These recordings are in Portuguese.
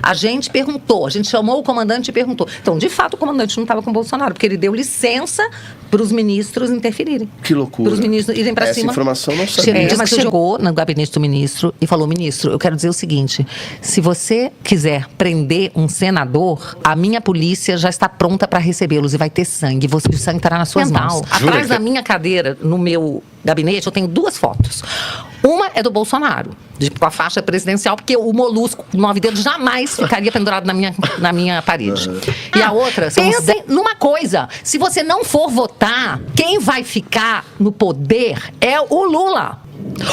A gente perguntou, a gente chamou o comandante e perguntou. Então, de fato, o comandante não estava com o Bolsonaro, porque ele deu licença para os ministros interferirem. Que loucura. Para os ministros irem para cima. Essa informação não sabia. Mas chegou no gabinete do ministro e falou: ministro, eu quero dizer o seguinte, se você quiser prender um senador, a minha polícia já está pronta para recebê-los e vai ter sangue. O sangue estará nas suas mãos. Atrás da minha cadeira, no meu gabinete, eu tenho 2 fotos. Uma é do Bolsonaro, com a faixa presidencial, porque o molusco 9 dedos jamais ficaria pendurado na minha parede. E a outra, pensem numa coisa, se você não for votar, quem vai ficar no poder é o Lula.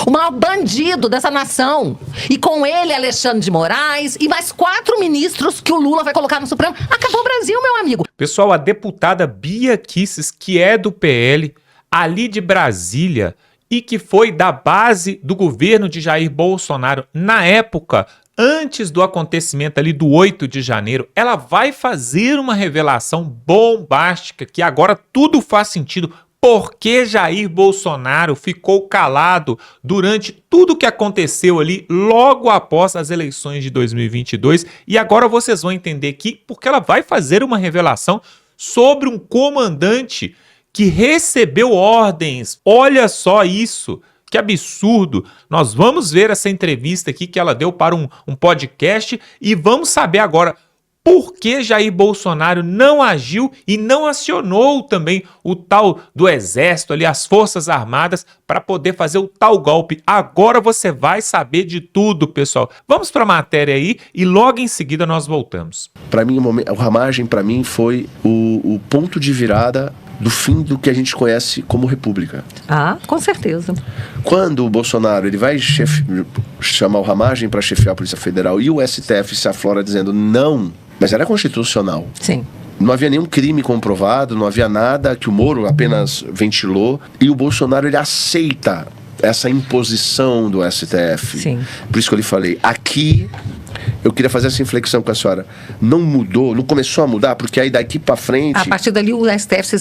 O maior bandido dessa nação. E com ele, Alexandre de Moraes e mais 4 ministros que o Lula vai colocar no Supremo. Acabou o Brasil, meu amigo. Pessoal, a deputada Bia Kicis, que é do PL, ali de Brasília, e que foi da base do governo de Jair Bolsonaro na época, antes do acontecimento ali do 8 de janeiro, ela vai fazer uma revelação bombástica, que agora tudo faz sentido. Por que Jair Bolsonaro ficou calado durante tudo que aconteceu ali logo após as eleições de 2022? E agora vocês vão entender aqui porque ela vai fazer uma revelação sobre um comandante que recebeu ordens. Olha só isso, que absurdo. Nós vamos ver essa entrevista aqui que ela deu para um podcast e vamos saber agora por que Jair Bolsonaro não agiu e não acionou também o tal do Exército, ali, as Forças Armadas, para poder fazer o tal golpe. Agora você vai saber de tudo, pessoal. Vamos para a matéria aí e logo em seguida nós voltamos. Para mim, o Ramagem, para mim, foi o ponto de virada do fim do que a gente conhece como república. Ah, com certeza. Quando o Bolsonaro ele vai chamar o Ramagem para chefiar a Polícia Federal e o STF se aflora dizendo não, mas era constitucional. Sim. Não havia nenhum crime comprovado, não havia nada que o Moro apenas ventilou. E o Bolsonaro ele aceita essa imposição do STF. Sim. Por isso que eu lhe falei, aqui eu queria fazer essa inflexão com a senhora. Não mudou, não começou a mudar, porque aí daqui para frente... A partir dali o STF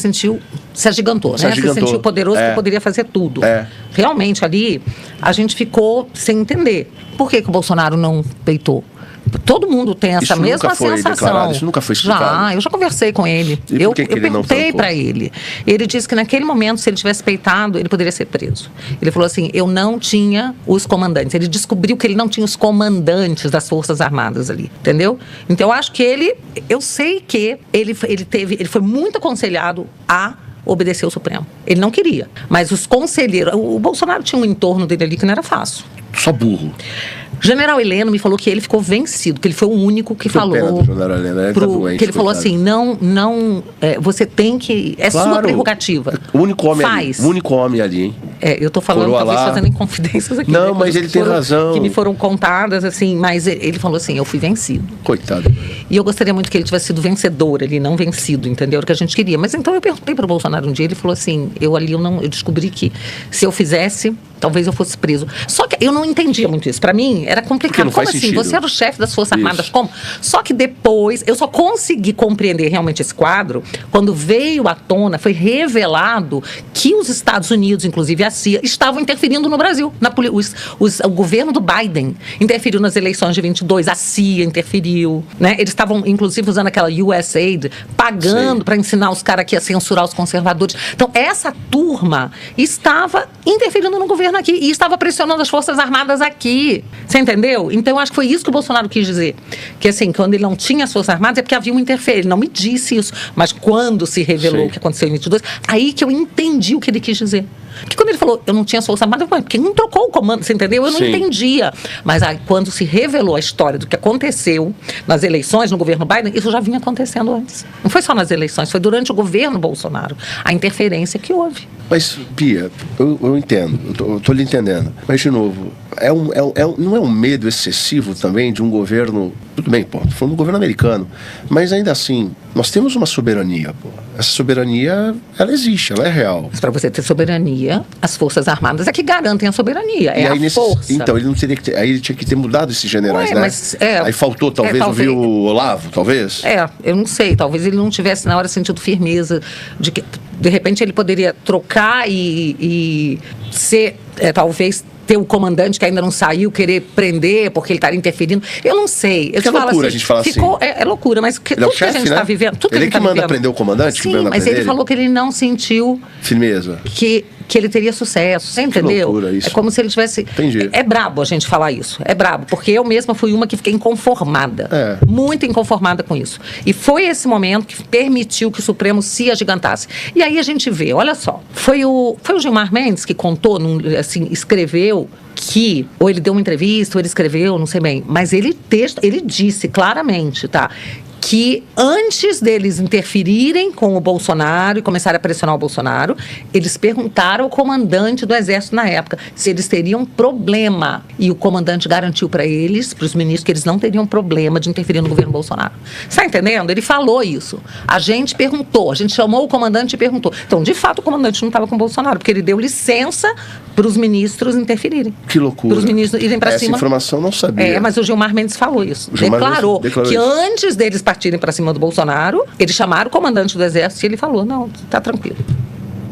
se agigantou, né? Se sentiu poderoso que poderia fazer tudo. Realmente ali a gente ficou sem entender. Por que o Bolsonaro não peitou? Todo mundo tem essa mesma sensação. Declarado, isso nunca foi explicado. Eu já conversei com ele. Eu perguntei para ele. Ele disse que naquele momento, se ele tivesse peitado, ele poderia ser preso. Ele falou assim, eu não tinha os comandantes. Ele descobriu que ele não tinha os comandantes das Forças Armadas ali, entendeu? Então eu acho que eu sei que ele foi muito aconselhado a obedecer ao Supremo. Ele não queria, mas os conselheiros, o Bolsonaro tinha um entorno dele ali que não era fácil. Só burro. General Heleno me falou que ele ficou vencido, que ele foi o único que falou. General Heleno, ele tá doente, que ele falou assim, você tem que... É claro, sua prerrogativa. O único homem ali, hein? Eu tô falando, Coroa talvez lá. Fazendo inconfidências aqui. Não, mas ele tem razão. Que me foram contadas, assim, mas ele falou assim, eu fui vencido. Coitado. E eu gostaria muito que ele tivesse sido vencedor ali, não vencido, entendeu? Era o que a gente queria. Mas então eu perguntei para o Bolsonaro um dia, ele falou assim, eu descobri que se eu fizesse, talvez eu fosse preso. Só que eu não entendia muito isso. Para mim, era complicado. Como assim? Você era o chefe das Forças Armadas, como? Só que depois, eu só consegui compreender realmente esse quadro quando veio à tona, foi revelado que os Estados Unidos, inclusive a CIA, estavam interferindo no Brasil. O governo do Biden interferiu nas eleições de 22, a CIA interferiu, né? Eles estavam, inclusive, usando aquela USAID, pagando para ensinar os caras aqui a censurar os conservadores. Então, essa turma estava interferindo no governo aqui e estava pressionando as Forças Armadas aqui. Você entendeu? Então, eu acho que foi isso que o Bolsonaro quis dizer. Que, assim, quando ele não tinha as Forças Armadas, é porque havia uma interferência. Ele não me disse isso. Mas quando se revelou o que aconteceu em 22, aí que eu entendi o que ele quis dizer. Porque quando ele falou, eu não tinha as Forças Armadas, porque não trocou o comando, você entendeu? Eu não entendia. Mas aí, quando se revelou a história do que aconteceu nas eleições, no governo Biden, isso já vinha acontecendo antes. Não foi só nas eleições, foi durante o governo Bolsonaro. A interferência que houve. Mas, Bia, eu entendo, eu estou lhe entendendo. Mas, de novo, não é um medo excessivo também de um governo... Tudo bem, tô falando do governo americano, mas ainda assim, nós temos uma soberania, Essa soberania, ela existe, ela é real. Mas para você ter soberania, as Forças Armadas é que garantem a soberania, força. Então, ele não teria que ter, aí ele tinha que ter mudado esses generais, né? Mas, aí faltou, talvez, ouvir o Olavo, talvez? Eu não sei, talvez ele não tivesse na hora sentido firmeza de que, de repente, ele poderia trocar e ser, talvez, ter o comandante que ainda não saiu, querer prender porque ele estaria interferindo. Eu não sei. Eu Que é loucura a gente falar assim. É loucura, mas Ele é o tudo que a chefe, gente está né? vivendo... Tudo Ele que que manda prender o comandante? Sim, mas ele falou que ele não sentiu... Firmeza. Que ele teria sucesso, você entendeu? loucura isso. É como se ele tivesse... Entendi. É brabo a gente falar isso, é brabo, porque eu mesma fui uma que fiquei inconformada, muito inconformada com isso. E foi esse momento que permitiu que o Supremo se agigantasse. E aí a gente vê, olha só, foi o Gilmar Mendes que contou, assim, escreveu que, ou ele deu uma entrevista, ou ele escreveu, não sei bem, mas ele disse claramente, tá? Que antes deles interferirem com o Bolsonaro e começarem a pressionar o Bolsonaro, eles perguntaram ao comandante do Exército na época se eles teriam problema. E o comandante garantiu para eles, para os ministros, que eles não teriam problema de interferir no governo Bolsonaro. Você está entendendo? Ele falou isso. A gente perguntou, a gente chamou o comandante e perguntou. Então, de fato, o comandante não estava com o Bolsonaro, porque ele deu licença para os ministros interferirem. Que loucura. Para os ministros irem para cima. Essa informação eu não sabia. Mas o Gilmar Mendes falou isso. Declarou Que isso. antes deles partirem para cima do Bolsonaro, eles chamaram o comandante do Exército e ele falou, não, tá tranquilo.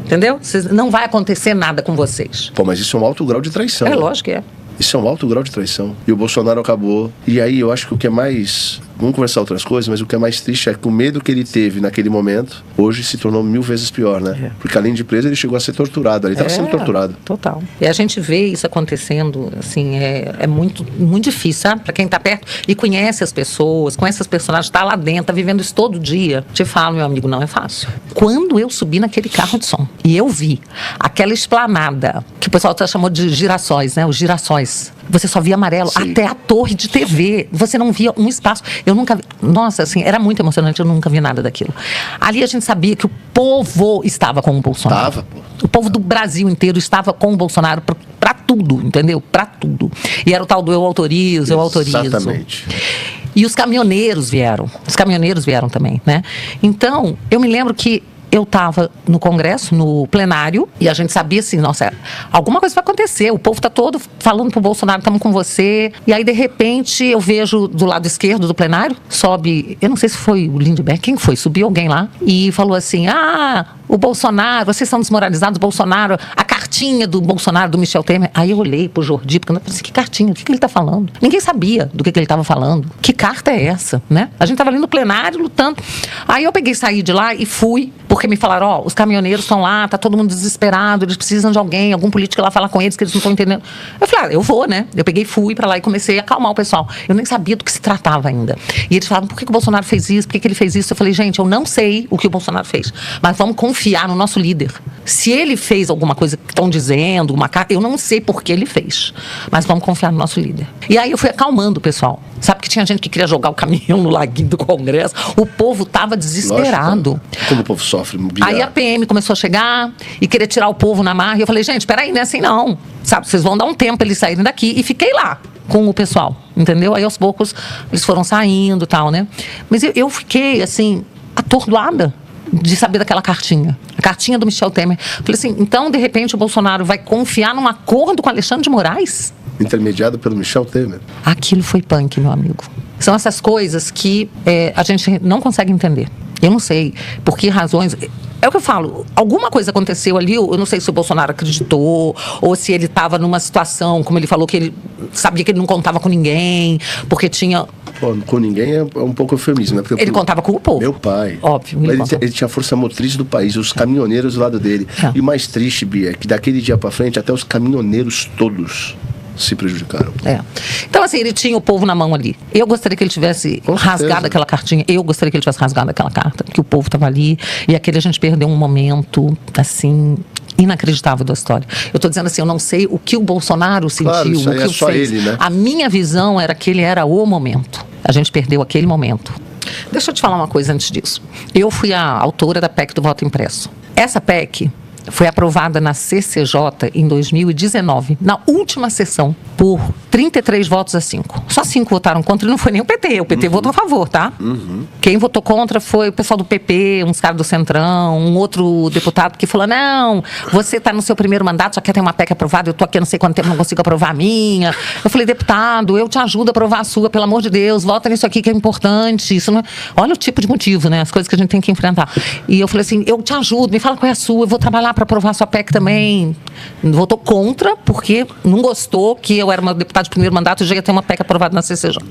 Entendeu? Não vai acontecer nada com vocês. Pô, mas isso é um alto grau de traição. É lógico que é. Isso é um alto grau de traição. E o Bolsonaro acabou. E aí eu acho que o que é mais... Vamos conversar outras coisas, mas o que é mais triste é que o medo que ele teve naquele momento, hoje se tornou 1000 vezes pior, né? Porque além de preso, ele chegou a ser torturado. Ele estava sendo torturado. Total. E a gente vê isso acontecendo, assim, é muito, muito difícil, sabe? Para quem está perto e conhece as pessoas, conhece as personagens, está lá dentro, está vivendo isso todo dia. Te falo, meu amigo, não é fácil. Quando eu subi naquele carro de som e eu vi aquela esplanada, que o pessoal chamou de girassóis, né? Os girassóis. Você só via amarelo, Sim. até a torre de TV. Você não via um espaço. Eu nunca vi. Nossa, assim, era muito emocionante, eu nunca vi nada daquilo. Ali a gente sabia que o povo estava com o Bolsonaro. Tava, pô. O povo do Brasil inteiro estava com o Bolsonaro pra tudo, entendeu? Pra tudo. E era o tal do eu autorizo, eu autorizo. Exatamente. E os caminhoneiros vieram. Os caminhoneiros vieram também, né? Então, eu me lembro que eu estava no Congresso, no plenário, e a gente sabia assim, nossa, alguma coisa vai acontecer, o povo está todo falando pro Bolsonaro, estamos com você, e aí de repente eu vejo do lado esquerdo do plenário, sobe, eu não sei se foi o Lindbergh, quem foi? Subiu alguém lá e falou assim, o Bolsonaro, vocês são desmoralizados, Bolsonaro, a cartinha do Bolsonaro, do Michel Temer. Aí eu olhei pro Jordi, porque eu pensei, que cartinha? O que ele está falando? Ninguém sabia do que ele estava falando. Que carta é essa, né? A gente estava ali no plenário, lutando. Aí eu peguei, saí de lá e fui, porque me falaram, os caminhoneiros estão lá, tá todo mundo desesperado, eles precisam de alguém, algum político lá falar com eles, que eles não estão entendendo. Eu falei, eu vou, né? Eu peguei, fui pra lá e comecei a acalmar o pessoal. Eu nem sabia do que se tratava ainda. E eles falavam, por que o Bolsonaro fez isso? Por que ele fez isso? Eu falei, gente, eu não sei o que o Bolsonaro fez, mas vamos confiar no nosso líder. Se ele fez alguma coisa que estão dizendo, uma carta, eu não sei por que ele fez, mas vamos confiar no nosso líder. E aí eu fui acalmando o pessoal. Sabe que tinha gente que queria jogar o caminhão no laguinho do Congresso. O povo estava desesperado. Lógico, como o povo sofre. Aí a PM começou a chegar e querer tirar o povo na marra. E eu falei, gente, peraí, não é assim não. Sabe, vocês vão dar um tempo pra eles saírem daqui. E fiquei lá com o pessoal, entendeu? Aí aos poucos eles foram saindo e tal, né? Mas eu fiquei, assim, atordoada de saber daquela cartinha. A cartinha do Michel Temer. Falei assim, então, de repente, o Bolsonaro vai confiar num acordo com Alexandre de Moraes? Intermediado pelo Michel Temer. Aquilo foi punk, meu amigo. São essas coisas que a gente não consegue entender. Eu não sei por que razões... É o que eu falo, alguma coisa aconteceu ali, eu não sei se o Bolsonaro acreditou, ou se ele estava numa situação, como ele falou, que ele sabia que ele não contava com ninguém, porque tinha... Pô, com ninguém é um pouco eufemismo, né? Porque ele contava com o povo. Meu pai. Óbvio. Ele tinha a força motriz do país, os caminhoneiros do lado dele. E o mais triste, Bia, é que daquele dia pra frente, até os caminhoneiros todos se prejudicaram. Então, assim, ele tinha o povo na mão ali. Eu gostaria que ele tivesse rasgado aquela cartinha. Eu gostaria que ele tivesse rasgado aquela carta, que o povo estava ali. E aquele a gente perdeu um momento, assim, inacreditável da história. Eu estou dizendo assim, eu não sei o que o Bolsonaro sentiu, claro, isso aí o que é só fez. Ele, né? A minha visão era que ele era o momento. A gente perdeu aquele momento. Deixa eu te falar uma coisa antes disso. Eu fui a autora da PEC do voto impresso. Essa PEC foi aprovada na CCJ em 2019, na última sessão, por 33 votos a 5. Só 5 votaram contra e não foi nem o PT. O PT votou a favor, tá? Quem votou contra foi o pessoal do PP, uns caras do Centrão, um outro deputado que falou, não, você está no seu primeiro mandato, só quer ter uma PEC aprovada, eu estou aqui há não sei quanto tempo, não consigo aprovar a minha. Eu falei, deputado, eu te ajudo a aprovar a sua, pelo amor de Deus, vota nisso aqui que é importante. Isso não é... Olha o tipo de motivo, né? As coisas que a gente tem que enfrentar. E eu falei assim, eu te ajudo, me fala qual é a sua, eu vou trabalhar para aprovar a sua PEC também. Votou contra, porque não gostou que eu era uma deputada de primeiro mandato e já ia ter uma PEC aprovada na CCJ.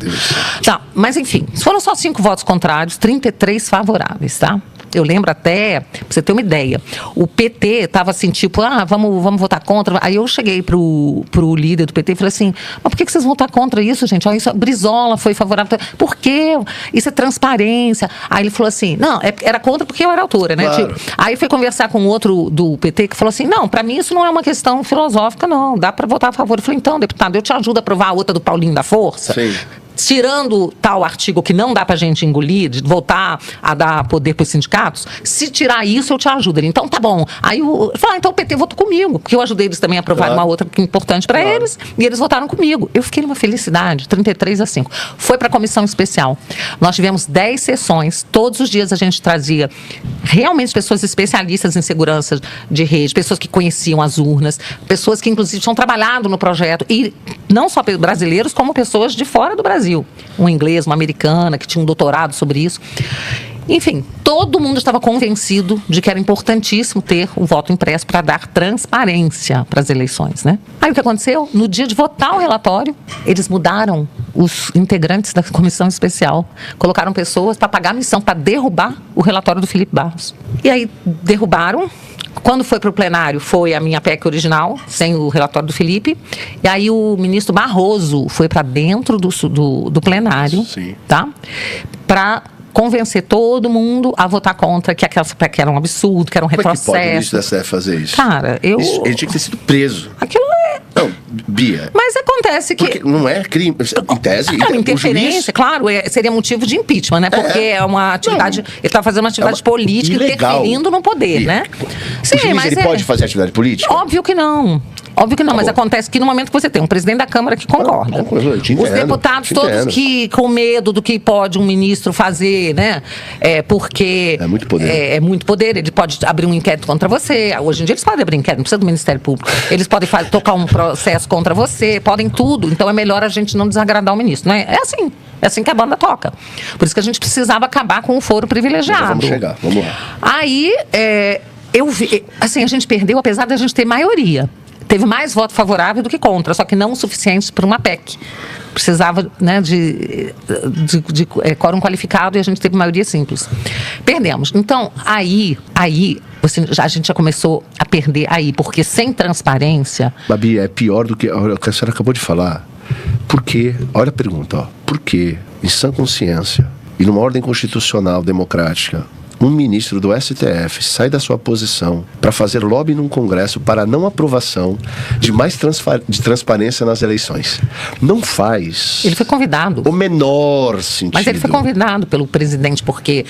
Tá, mas enfim, foram só 5 votos contrários, 33 favoráveis, tá? Eu lembro até, pra você ter uma ideia, o PT estava assim, tipo, vamos votar contra. Aí eu cheguei pro líder do PT e falei assim, mas por que vocês vão votar contra isso, gente? Ó, isso, Brizola foi favorável. Por quê? Isso é transparência. Aí ele falou assim, não, era contra porque eu era autora, né? Claro. Tipo, aí foi conversar com outro do PT que falou assim, não, para mim isso não é uma questão filosófica, não, dá para votar a favor. Eu falei, então, deputado, eu te ajudo a aprovar a outra do Paulinho da Força. Sim. Tirando tal artigo que não dá pra gente engolir, de voltar a dar poder para os sindicatos, se tirar isso, eu te ajudo. Ele, então tá bom. Aí eu falei, então o PT votou comigo, porque eu ajudei eles também a aprovar uma outra que é importante para eles, e eles votaram comigo. Eu fiquei numa felicidade, 33-5. Foi para a comissão especial. Nós tivemos 10 sessões, todos os dias a gente trazia realmente pessoas especialistas em segurança de rede, pessoas que conheciam as urnas, pessoas que inclusive tinham trabalhado no projeto, e não só brasileiros, como pessoas de fora do Brasil. Um inglês, uma americana, que tinha um doutorado sobre isso. Enfim, todo mundo estava convencido de que era importantíssimo ter o voto impresso para dar transparência para as eleições, né? Aí o que aconteceu? No dia de votar o relatório, eles mudaram os integrantes da comissão especial, colocaram pessoas para pagar a missão, para derrubar o relatório do Felipe Barros. E aí derrubaram. Quando foi para o plenário, foi a minha PEC original, sem o relatório do Felipe. E aí o ministro Barroso foi para dentro do plenário, Sim. tá? Para convencer todo mundo a votar contra, que aquela PEC era um absurdo, que era um Como é que pode o retrocesso. ministro da STF fazer isso? Cara, Ele tinha que ter sido preso. Aquilo é... Não, Bia. Mas acontece que... Porque não é crime. Em tese, É uma o interferência, juiz... claro, seria motivo de impeachment, né? Porque é uma atividade... Ele está fazendo uma atividade política, ilegal. interferindo no poder, né? O juiz, ele pode fazer atividade política? Óbvio que não. Óbvio que não, mas acontece que no momento que você tem um presidente da Câmara que concorda, Eu te entendo, os deputados te todos entendo. que com medo do que pode um ministro fazer, né? Porque É muito poder. É muito poder, ele pode abrir um inquérito contra você. Hoje em dia eles podem abrir inquérito, não precisa do Ministério Público. Eles podem tocar um processo contra você, podem tudo. Então é melhor a gente não desagradar o ministro, né? É assim que a banda toca. Por isso que a gente precisava acabar com o foro privilegiado. Vamos chegar, vamos lá. Aí, eu vi, assim, a gente perdeu, apesar de a gente ter maioria. Teve mais voto favorável do que contra, só que não o suficiente para uma PEC. Precisava, né, de quórum qualificado e a gente teve maioria simples. Perdemos. Então, aí a gente já começou a perder aí, porque sem transparência... Babi, é pior do que o que a senhora acabou de falar. Por quê? Olha a pergunta, ó. Por quê, em sã consciência e numa ordem constitucional democrática, um ministro do STF sai da sua posição para fazer lobby num Congresso para a não aprovação de mais transparência nas eleições? Não faz. Ele foi convidado. O menor sentido. Mas ele foi convidado pelo presidente, porque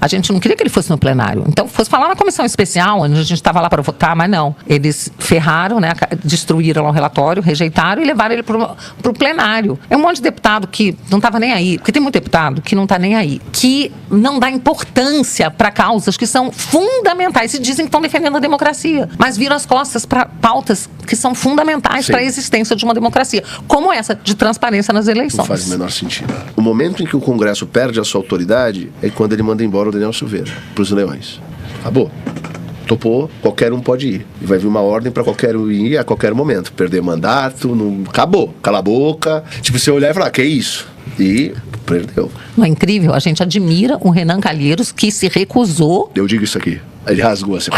a gente não queria que ele fosse no plenário. Então, fosse falar na comissão especial, onde a gente estava lá para votar, mas não. Eles ferraram, né, destruíram o relatório, rejeitaram e levaram ele para o plenário. É um monte de deputado que não estava nem aí, porque tem muito deputado que não está nem aí, que não dá importância para causas que são fundamentais e dizem que estão defendendo a democracia, mas viram as costas para pautas que são fundamentais para a existência de uma democracia, como essa de transparência nas eleições. Não faz o menor sentido. O momento em que o Congresso perde a sua autoridade é quando ele manda embora o Daniel Silveira para os Leões. Acabou. Topou, qualquer um pode ir. E vai vir uma ordem para qualquer um ir a qualquer momento. Perder mandato, não... acabou. Cala a boca. Tipo, você olhar e falar, que isso? E perdeu. Não é incrível? A gente admira o Renan Calheiros, que se recusou. Eu digo isso aqui. Ele rasgou assim,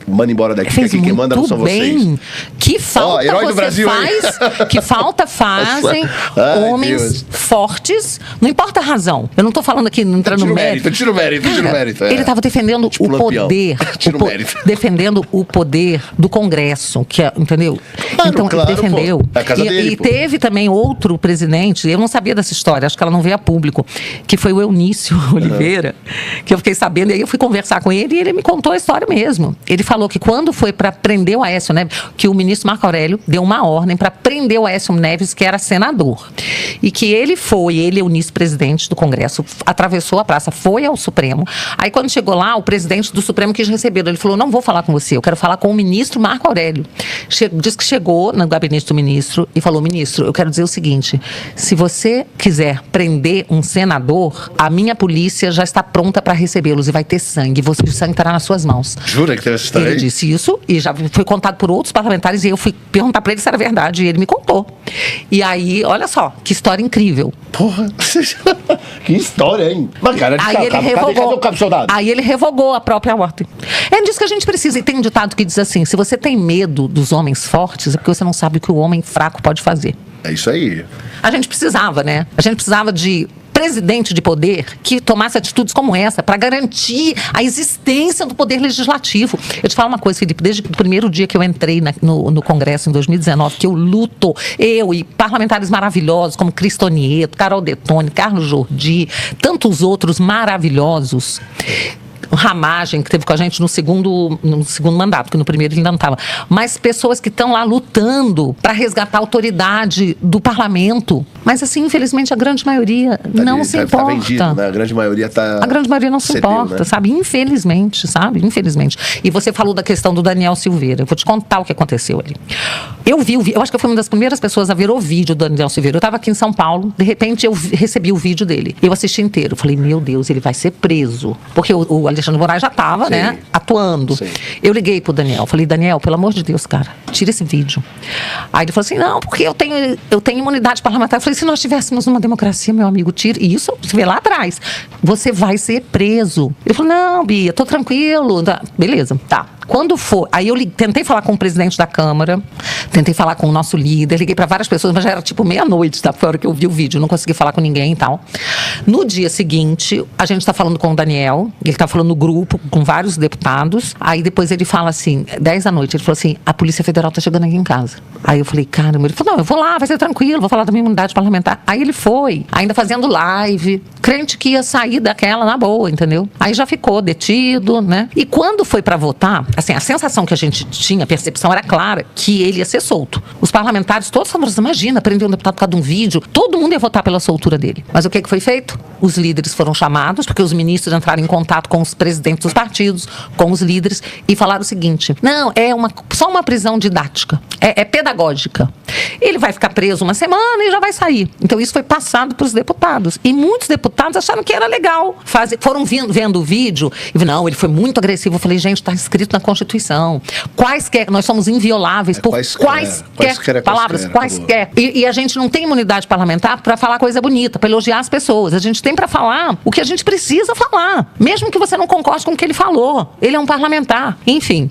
manda embora daqui, fez aqui quem manda não são bem. vocês. Que falta herói do Brasil, faz, que falta fazem homens Deus. Fortes, não importa a razão. Eu não estou falando aqui entrando no mérito. Tira o mérito. Ele estava defendendo Tipo o Lampião. poder, Tira o mérito. defendendo o poder do Congresso, que é, entendeu? Claro, Então claro, ele defendeu. pô. É a casa dele, e pô. teve também outro presidente, eu não sabia dessa história, acho que ela não veio a público, que foi o Eunício Oliveira, que eu fiquei sabendo, e aí eu fui conversar com ele e ele me contou a história mesmo. Ele falou que quando foi para prender o Aécio Neves, que o ministro Marco Aurélio deu uma ordem para prender o Aécio Neves, que era senador. E que ele Eunício, presidente do Congresso, atravessou a praça, foi ao Supremo. Aí quando chegou lá, o presidente do Supremo quis recebê-lo. Ele falou, não vou falar com você, eu quero falar com o ministro Marco Aurélio. Diz que chegou no gabinete do ministro e falou, ministro, eu quero dizer o seguinte, se você quiser prender um senador, a minha polícia já está pronta para recebê-los e vai ter sangue, o sangue estará nas suas mãos. Jura que teve essa história? Ele disse isso e já foi contado por outros parlamentares e eu fui perguntar para ele se era verdade e ele me contou. E aí, olha só, que história incrível. Porra, que história, hein? Mas, cara, Aí ele revogou. Cadê o cabo soldado? Aí ele revogou a própria ordem. É disso que a gente precisa. E tem um ditado que diz assim: se você tem medo dos homens fortes, é porque você não sabe o que o homem fraco pode fazer. É isso aí. A gente precisava, né? A gente precisava de presidente de poder que tomasse atitudes como essa para garantir a existência do poder legislativo. Eu te falo uma coisa, Felipe, desde o primeiro dia que eu entrei no Congresso, em 2019, que eu luto, eu e parlamentares maravilhosos como Cristo Nieto, Carol Detoni, Carlos Jordi, tantos outros maravilhosos, Ramagem, que teve com a gente no segundo mandato, porque no primeiro ele ainda não estava. Mas pessoas que estão lá lutando para resgatar a autoridade do parlamento. Mas, assim, infelizmente, a grande maioria não se importa. Tá vendido, né? A grande maioria tá... A grande maioria não se importa, né? Sabe? Infelizmente, sabe? Infelizmente. E você falou da questão do Daniel Silveira. Eu vou te contar o que aconteceu ali. Eu acho que eu fui uma das primeiras pessoas a ver o vídeo do Daniel Silveira. Eu estava aqui em São Paulo, de repente eu recebi o vídeo dele. Eu assisti inteiro. Eu falei, meu Deus, ele vai ser preso. Porque o Alexandre de Moraes já estava, né, atuando. Sim. Eu liguei pro Daniel, falei, Daniel, pelo amor de Deus, cara, tira esse vídeo. Aí ele falou assim, não, porque eu tenho imunidade parlamentar. Eu falei, se nós estivéssemos numa democracia, meu amigo, tira. E isso, você vê lá atrás, você vai ser preso. Ele falou, não, Bia, tô tranquilo. Beleza, tá. Quando for, aí eu tentei falar com o presidente da Câmara, tentei falar com o nosso líder, liguei para várias pessoas, mas já era tipo meia-noite, tá? Foi a hora que eu vi o vídeo, não consegui falar com ninguém e tal. No dia seguinte, a gente está falando com o Daniel, ele está falando no grupo com vários deputados, aí depois ele fala assim, 10 da noite, ele falou assim, a Polícia Federal tá chegando aqui em casa. Aí eu falei, caramba, ele falou, não, eu vou lá, vai ser tranquilo, vou falar da minha imunidade parlamentar. Aí ele foi, ainda fazendo live, crente que ia sair daquela na boa, entendeu? Aí já ficou detido, né? E quando foi para votar, assim, a sensação que a gente tinha, a percepção era clara, que ele ia ser solto. Os parlamentares todos falaram, imagina, prender um deputado por causa de um vídeo, todo mundo ia votar pela soltura dele. Mas o que foi feito? Os líderes foram chamados, porque os ministros entraram em contato com os presidentes dos partidos, com os líderes, e falaram o seguinte, não, só uma prisão didática, é pedagógica. Ele vai ficar preso uma semana e já vai sair. Então isso foi passado para os deputados. E muitos deputados acharam que era legal. Foram vendo o vídeo e não, ele foi muito agressivo. Eu falei, gente, está escrito na Constituição. Nós somos invioláveis por quaisquer palavras, quaisquer. E a gente não tem imunidade parlamentar para falar coisa bonita, para elogiar as pessoas. A gente tem para falar o que a gente precisa falar. Mesmo que você não concorde com o que ele falou. Ele é um parlamentar. Enfim,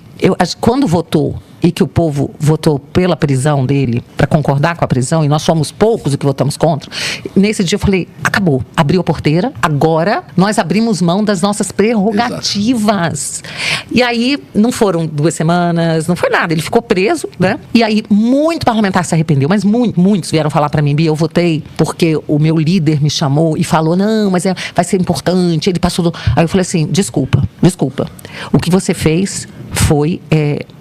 quando votou e que o povo votou pela prisão dele, para concordar com a prisão, e nós somos poucos os que votamos contra, nesse dia eu falei, acabou, abriu a porteira, agora nós abrimos mão das nossas prerrogativas. Exato. E aí, não foram 2 semanas, não foi nada, ele ficou preso, né? E aí, muito parlamentar se arrependeu, mas muitos vieram falar para mim, Bia, eu votei porque o meu líder me chamou e falou, não, mas vai ser importante, ele passou... Aí eu falei assim, desculpa, o que você fez foi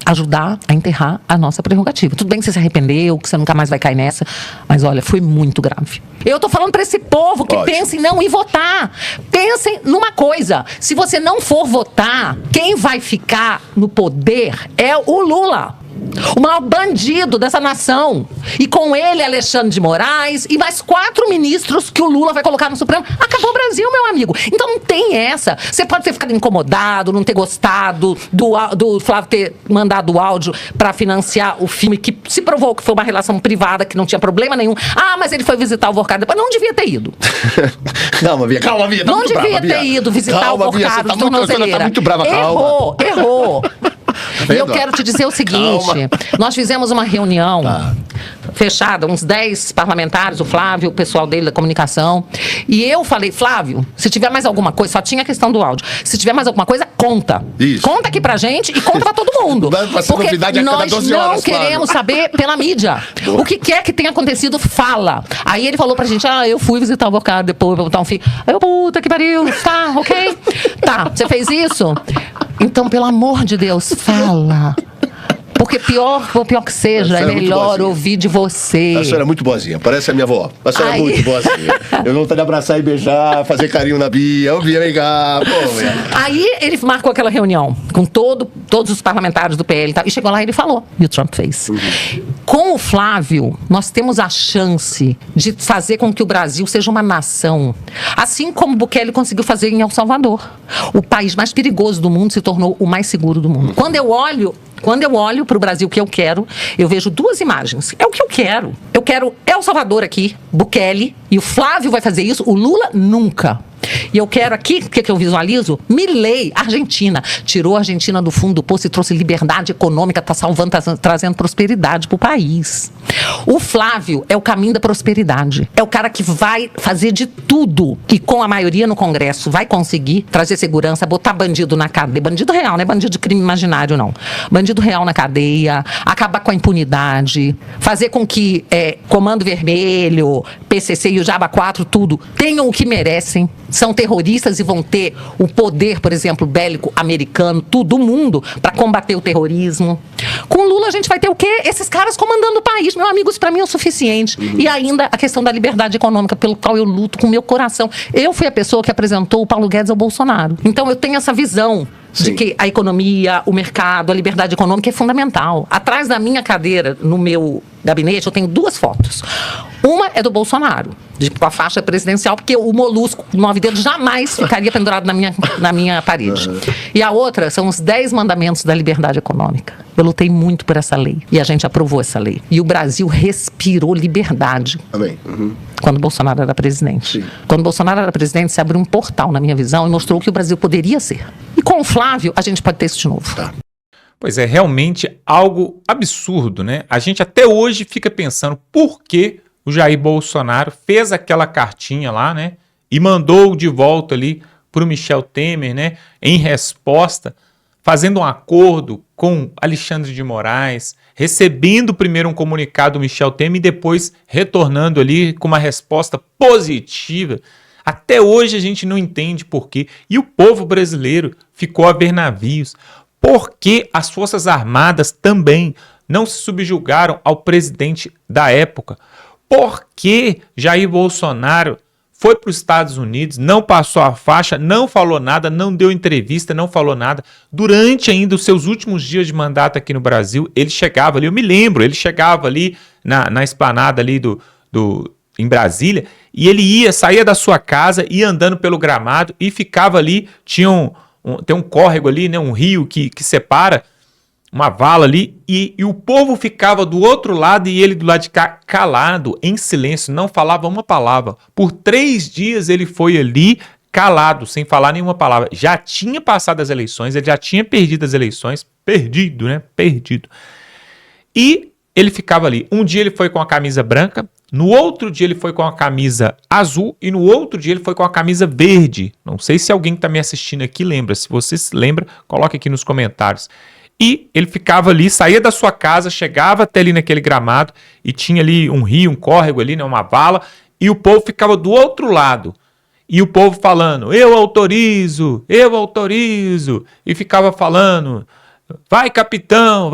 ajudar a enterrar a nossa prerrogativa. Tudo bem que você se arrependeu, que você nunca mais vai cair nessa, mas olha, foi muito grave. Eu tô falando para esse povo que pensa em não ir votar. Pensem numa coisa, se você não for votar, quem vai ficar no poder é o Lula. O maior bandido dessa nação. E com ele, Alexandre de Moraes e mais 4 ministros que o Lula vai colocar no Supremo. Acabou o Brasil, meu amigo. Então não tem essa. Você pode ter ficado incomodado, não ter gostado do Flávio ter mandado o áudio para financiar o filme, que se provou que foi uma relação privada, que não tinha problema nenhum. Ah, mas ele foi visitar o Vorcado depois. Não devia ter ido. Calma, Bia. Tá não devia ter ido visitar o Vorcado de tornozeleira. Tá muito brava, calma. Errou. E eu quero te dizer o seguinte, nós fizemos uma reunião fechada, uns 10 parlamentares, o Flávio, o pessoal dele da comunicação, e eu falei, Flávio, se tiver mais alguma coisa, só tinha a questão do áudio, se tiver mais alguma coisa, conta. Isso. Conta aqui pra gente e conta pra todo mundo. Porque nós não queremos saber pela mídia. O que quer que tenha acontecido, fala. Aí ele falou pra gente, eu fui visitar o Vorcado depois, pra botar um filho. Aí eu, puta que pariu, tá, ok? Tá, você fez isso? Então, pelo amor de Deus, fala. Porque pior que seja, é melhor ouvir de você. A senhora é muito boazinha, parece a minha avó. A senhora é muito boazinha. Eu vou vontade de abraçar e beijar, fazer carinho na Bia. Ô, Bia, vem cá. Aí ele marcou aquela reunião com todos os parlamentares do PL e tal, e chegou lá e ele falou. E o Trump fez. Com o Flávio, nós temos a chance de fazer com que o Brasil seja uma nação, assim como Bukele conseguiu fazer em El Salvador. O país mais perigoso do mundo se tornou o mais seguro do mundo. Quando eu olho para o Brasil que eu quero, eu vejo duas imagens. É o que eu quero. Eu quero El Salvador aqui, Bukele, e o Flávio vai fazer isso, o Lula nunca. E eu quero aqui, o que eu visualizo? Milei, Argentina. Tirou a Argentina do fundo do poço e trouxe liberdade econômica, está salvando, está trazendo prosperidade para o país. O Flávio é o caminho da prosperidade. É o cara que vai fazer de tudo e com a maioria no Congresso vai conseguir trazer segurança, botar bandido na cadeia. Bandido real, não é bandido de crime imaginário, não. Bandido real na cadeia, acabar com a impunidade, fazer com que Comando Vermelho, PCC e o Jaba 4, tudo, tenham o que merecem. São terroristas e vão ter o poder, por exemplo, bélico americano, todo mundo, para combater o terrorismo. Com o Lula a gente vai ter o quê? Esses caras comandando o país. Meu amigo, isso para mim é o suficiente. E ainda a questão da liberdade econômica, pelo qual eu luto com o meu coração. Eu fui a pessoa que apresentou o Paulo Guedes ao Bolsonaro. Então eu tenho essa visão de que a economia, o mercado, a liberdade econômica é fundamental. Atrás da minha cadeira, no meu gabinete, eu tenho duas fotos. Uma é do Bolsonaro, com a faixa presidencial, porque o molusco, o 9 dedos, jamais ficaria pendurado na minha parede. E a outra são os 10 mandamentos da liberdade econômica. Eu lutei muito por essa lei. E a gente aprovou essa lei. E o Brasil respirou liberdade. Amém. Quando o Bolsonaro era presidente. Sim. Quando o Bolsonaro era presidente, se abriu um portal, na minha visão, e mostrou o que o Brasil poderia ser. E com o Flávio, a gente pode ter isso de novo. Tá. Pois é, realmente algo absurdo, né? A gente até hoje fica pensando por que o Jair Bolsonaro fez aquela cartinha lá, né? E mandou de volta ali para o Michel Temer, né? Em resposta, fazendo um acordo com Alexandre de Moraes, recebendo primeiro um comunicado do Michel Temer e depois retornando ali com uma resposta positiva. Até hoje a gente não entende por quê. E o povo brasileiro ficou a ver navios. Por que as Forças Armadas também não se subjugaram ao presidente da época? Por que Jair Bolsonaro foi para os Estados Unidos, não passou a faixa, não falou nada, não deu entrevista, não falou nada? Durante ainda os seus últimos dias de mandato aqui no Brasil, ele chegava ali, eu me lembro, ele chegava ali na esplanada ali em Brasília, e ele saía da sua casa, ia andando pelo gramado e ficava ali, tem um córrego ali, né, um rio que separa, uma vala ali, e o povo ficava do outro lado e ele do lado de cá, calado, em silêncio, não falava uma palavra. Por 3 dias ele foi ali, calado, sem falar nenhuma palavra. Já tinha passado as eleições, ele já tinha perdido as eleições, perdido, né? Perdido. E ele ficava ali. Um dia ele foi com a camisa branca, no outro dia ele foi com a camisa azul e no outro dia ele foi com a camisa verde. Não sei se alguém que está me assistindo aqui lembra. Se você se lembra, coloque aqui nos comentários. E ele ficava ali, saía da sua casa, chegava até ali naquele gramado e tinha ali um rio, um córrego ali, né, uma vala, e o povo ficava do outro lado. E o povo falando, eu autorizo, e ficava falando, vai capitão,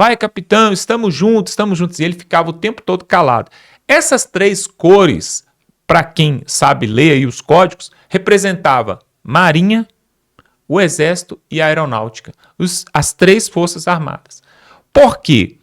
estamos juntos. E ele ficava o tempo todo calado. Essas 3 cores, para quem sabe ler aí os códigos, representava Marinha, o Exército e a Aeronáutica, as 3 Forças Armadas. Por quê?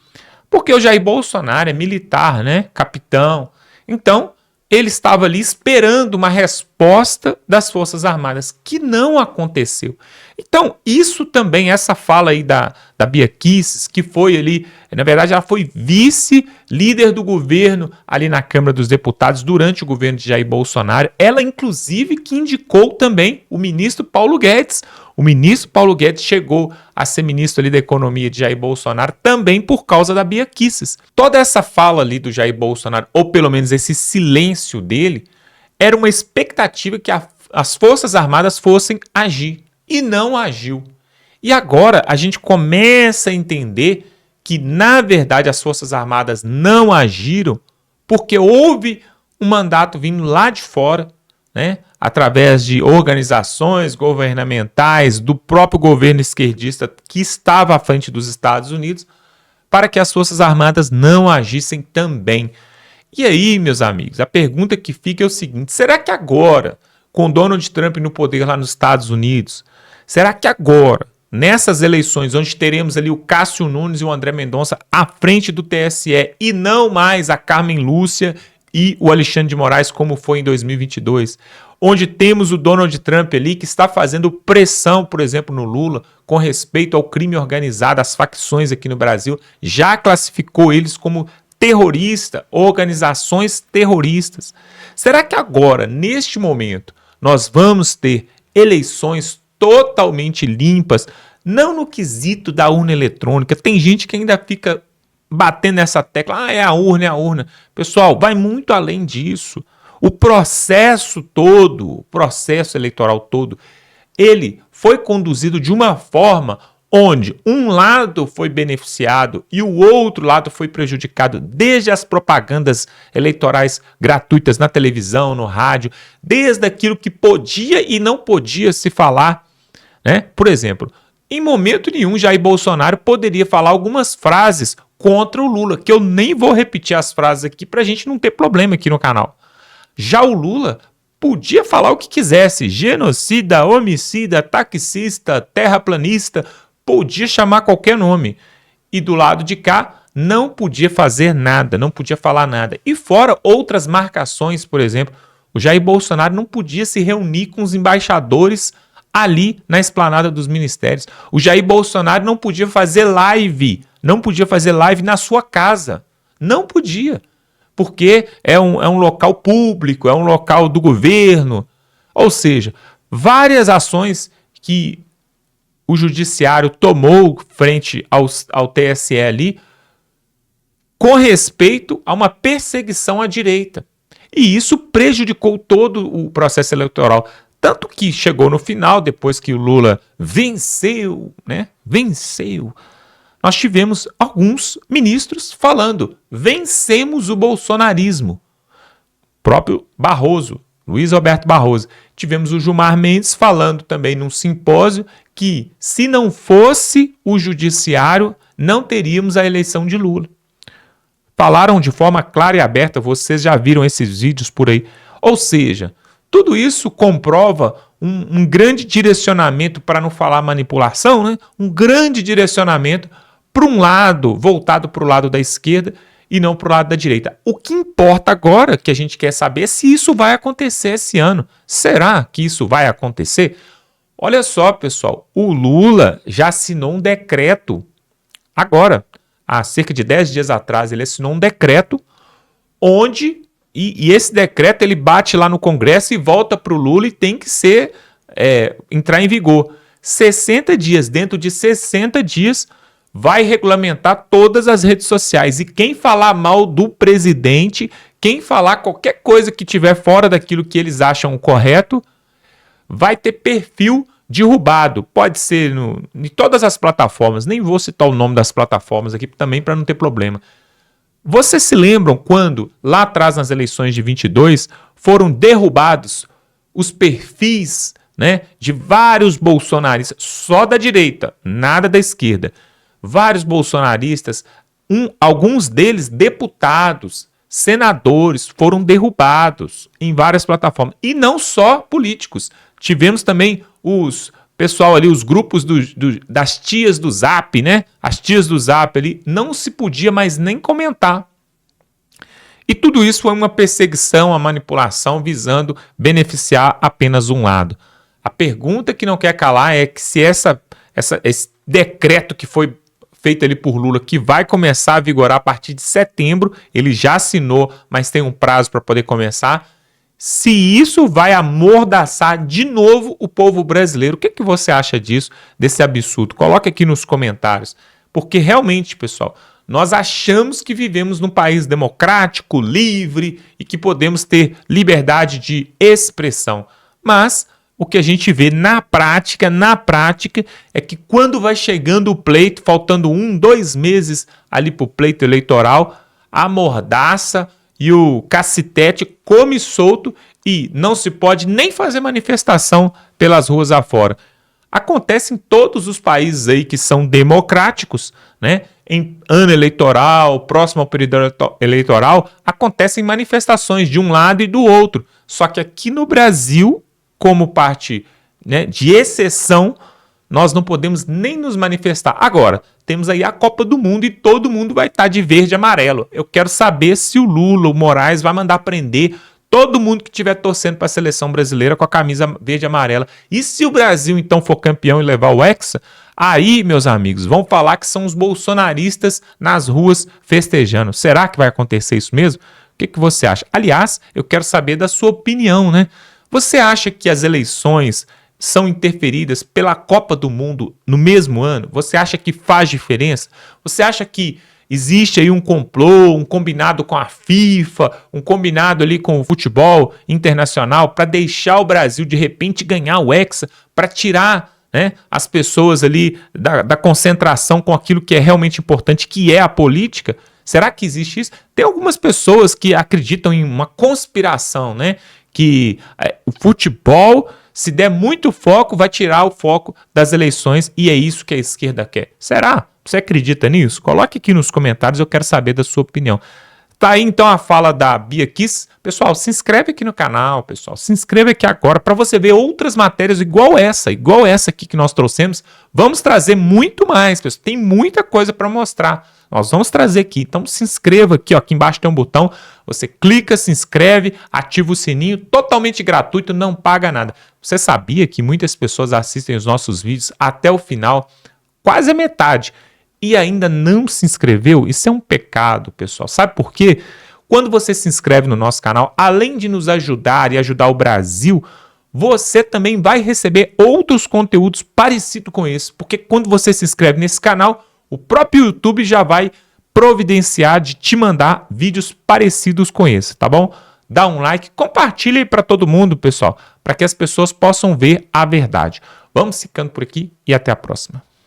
Porque o Jair Bolsonaro é militar, né? Capitão. Então, ele estava ali esperando uma resposta das Forças Armadas, que não aconteceu. Então, isso também, essa fala aí da Bia Kicis, que foi ali, na verdade, ela foi vice-líder do governo ali na Câmara dos Deputados durante o governo de Jair Bolsonaro. Ela, inclusive, que indicou também o ministro Paulo Guedes. O ministro Paulo Guedes chegou a ser ministro ali da Economia de Jair Bolsonaro também por causa da Bia Kicis. Toda essa fala ali do Jair Bolsonaro, ou pelo menos esse silêncio dele, era uma expectativa que as Forças Armadas fossem agir. E não agiu. E agora a gente começa a entender que, na verdade, as Forças Armadas não agiram porque houve um mandato vindo lá de fora, né, através de organizações governamentais, do próprio governo esquerdista que estava à frente dos Estados Unidos, para que as Forças Armadas não agissem também. E aí, meus amigos, a pergunta que fica é o seguinte: será que agora, com Donald Trump no poder lá nos Estados Unidos, será que agora, nessas eleições, onde teremos ali o Cássio Nunes e o André Mendonça à frente do TSE e não mais a Carmen Lúcia e o Alexandre de Moraes, como foi em 2022, onde temos o Donald Trump ali que está fazendo pressão, por exemplo, no Lula, com respeito ao crime organizado, às facções aqui no Brasil, já classificou eles como terrorista, organizações terroristas. Será que agora, neste momento, nós vamos ter eleições totalmente limpas, não no quesito da urna eletrônica? Tem gente que ainda fica batendo nessa tecla, é a urna, é a urna. Pessoal, vai muito além disso. O processo todo, o processo eleitoral todo, ele foi conduzido de uma forma onde um lado foi beneficiado e o outro lado foi prejudicado, desde as propagandas eleitorais gratuitas na televisão, no rádio, desde aquilo que podia e não podia se falar, né? Por exemplo, em momento nenhum Jair Bolsonaro poderia falar algumas frases contra o Lula, que eu nem vou repetir as frases aqui para a gente não ter problema aqui no canal. Já o Lula podia falar o que quisesse, genocida, homicida, taxista, terraplanista, podia chamar qualquer nome. E do lado de cá, não podia fazer nada, não podia falar nada. E fora outras marcações, por exemplo, o Jair Bolsonaro não podia se reunir com os embaixadores ali na esplanada dos ministérios. O Jair Bolsonaro não podia fazer live na sua casa. Não podia. Porque é um local público, é um local do governo. Ou seja, várias ações que o judiciário tomou frente ao TSE ali com respeito a uma perseguição à direita. E isso prejudicou todo o processo eleitoral. Tanto que chegou no final, depois que o Lula venceu, nós tivemos alguns ministros falando, vencemos o bolsonarismo. O próprio Barroso, Luiz Roberto Barroso. Tivemos o Gilmar Mendes falando também num simpósio que, se não fosse o judiciário, não teríamos a eleição de Lula. Falaram de forma clara e aberta, vocês já viram esses vídeos por aí. Ou seja, tudo isso comprova um grande direcionamento, para não falar manipulação, né? Um grande direcionamento para um lado, voltado para o lado da esquerda e não para o lado da direita. O que importa agora, que a gente quer saber, é se isso vai acontecer esse ano. Será que isso vai acontecer? Olha só, pessoal, o Lula já assinou um decreto agora, há cerca de 10 dias atrás, ele assinou um decreto onde, e esse decreto ele bate lá no Congresso e volta para o Lula e tem que entrar em vigor. 60 dias, dentro de 60 dias, vai regulamentar todas as redes sociais. E quem falar mal do presidente, quem falar qualquer coisa que tiver fora daquilo que eles acham correto, vai ter perfil derrubado. Pode ser em todas as plataformas. Nem vou citar o nome das plataformas aqui também para não ter problema. Vocês se lembram quando, lá atrás nas eleições de 22, foram derrubados os perfis, né, de vários bolsonaristas, só da direita, nada da esquerda. Vários bolsonaristas, alguns deles deputados, senadores, foram derrubados em várias plataformas. E não só políticos. Tivemos também pessoal ali, os grupos das tias do Zap, né? As tias do Zap ali, não se podia mais nem comentar. E tudo isso foi uma perseguição, uma manipulação visando beneficiar apenas um lado. A pergunta que não quer calar é que se esse decreto que foi feito ali por Lula, que vai começar a vigorar a partir de setembro, ele já assinou, mas tem um prazo para poder começar, se isso vai amordaçar de novo o povo brasileiro. O que você acha disso, desse absurdo? Coloque aqui nos comentários, porque realmente, pessoal, nós achamos que vivemos num país democrático, livre e que podemos ter liberdade de expressão, mas o que a gente vê na prática é que quando vai chegando o pleito, faltando 2 meses ali para o pleito eleitoral, a mordaça e o cacetete come solto e não se pode nem fazer manifestação pelas ruas afora. Acontece em todos os países aí que são democráticos, né? Em ano eleitoral, próximo ao período eleitoral, acontecem manifestações de um lado e do outro. Só que aqui no Brasil, como parte, né, de exceção, nós não podemos nem nos manifestar. Agora, temos aí a Copa do Mundo e todo mundo vai estar de verde e amarelo. Eu quero saber se o Lula, o Moraes, vai mandar prender todo mundo que estiver torcendo para a seleção brasileira com a camisa verde e amarela. E se o Brasil, então, for campeão e levar o Hexa, aí, meus amigos, vão falar que são os bolsonaristas nas ruas festejando. Será que vai acontecer isso mesmo? O que você acha? Aliás, eu quero saber da sua opinião, né? Você acha que as eleições são interferidas pela Copa do Mundo no mesmo ano? Você acha que faz diferença? Você acha que existe aí um complô, um combinado com a FIFA, um combinado ali com o futebol internacional para deixar o Brasil de repente ganhar o Hexa, para tirar, né, as pessoas ali da concentração com aquilo que é realmente importante, que é a política? Será que existe isso? Tem algumas pessoas que acreditam em uma conspiração, né? Que o futebol, se der muito foco, vai tirar o foco das eleições e é isso que a esquerda quer. Será? Você acredita nisso? Coloque aqui nos comentários, eu quero saber da sua opinião. Tá aí então a fala da Bia Kicis. Pessoal, se inscreve aqui no canal, pessoal. Se inscreve aqui agora para você ver outras matérias igual essa aqui que nós trouxemos. Vamos trazer muito mais, pessoal. Tem muita coisa para mostrar. Nós vamos trazer aqui. Então se inscreva aqui, ó. Aqui embaixo tem um botão. Você clica, se inscreve, ativa o sininho, totalmente gratuito, não paga nada. Você sabia que muitas pessoas assistem os nossos vídeos até o final, quase a metade, e ainda não se inscreveu? Isso é um pecado, pessoal. Sabe por quê? Quando você se inscreve no nosso canal, além de nos ajudar e ajudar o Brasil, você também vai receber outros conteúdos parecidos com esse. Porque quando você se inscreve nesse canal, o próprio YouTube já vai providenciar de te mandar vídeos parecidos com esse, tá bom? Dá um like, compartilha aí para todo mundo, pessoal, para que as pessoas possam ver a verdade. Vamos ficando por aqui e até a próxima.